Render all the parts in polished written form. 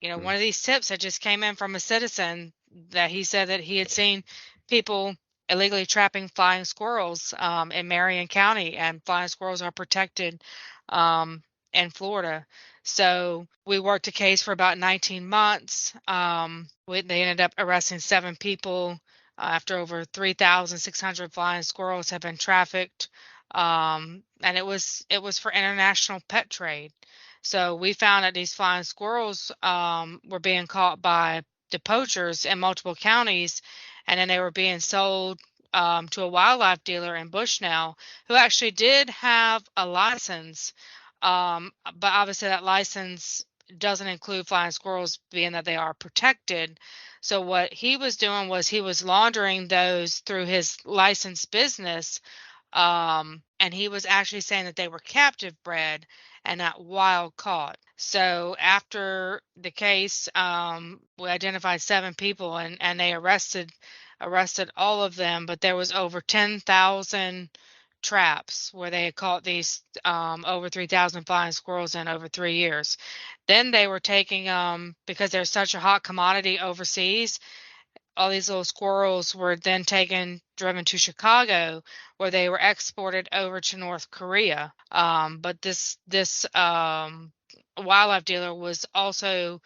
one of these tips that just came in from a citizen that he said that he had seen people illegally trapping flying squirrels in Marion County, and flying squirrels are protected in Florida. So we worked a case for about 19 months. They ended up arresting 7 people after over 3,600 flying squirrels had been trafficked. And it was for international pet trade. So we found that these flying squirrels were being caught by the poachers in multiple counties, and then they were being sold to a wildlife dealer in Bushnell who actually did have a license, but obviously that license doesn't include flying squirrels, being that they are protected. So what he was doing was he was laundering those through his licensed business, and he was actually saying that they were captive bred and not wild caught. So after the case, we identified 7 people, and they arrested all of them, but there was over 10,000 traps where they had caught these over 3,000 flying squirrels in over 3 years. Then they were taking because they're such a hot commodity overseas, all these little squirrels were then driven to Chicago, where they were exported over to North Korea. But this wildlife dealer was also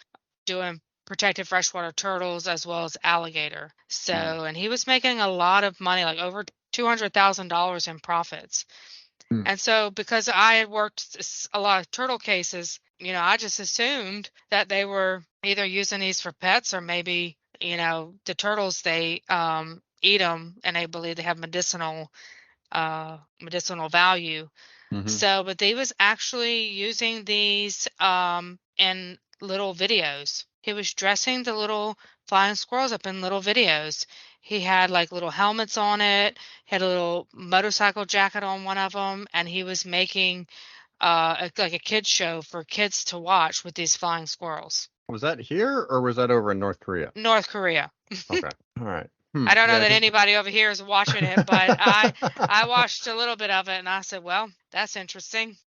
doing protected freshwater turtles as well as alligator. So, and he was making a lot of money, like over $200,000 in profits. And so, because I had worked a lot of turtle cases, I just assumed that they were either using these for pets, or maybe, the turtles, they eat them and they believe they have medicinal value. So, but they was actually using these in little videos. He was dressing the little flying squirrels up in little videos. He had like little helmets on it, had a little motorcycle jacket on one of them, and he was making like a kids show for kids to watch with these flying squirrels. Was that here or was that over in North Korea? North Korea. Okay. All right. I don't know Yeah, I that think anybody over here is watching it, but I watched a little bit of it and I said, well, that's interesting.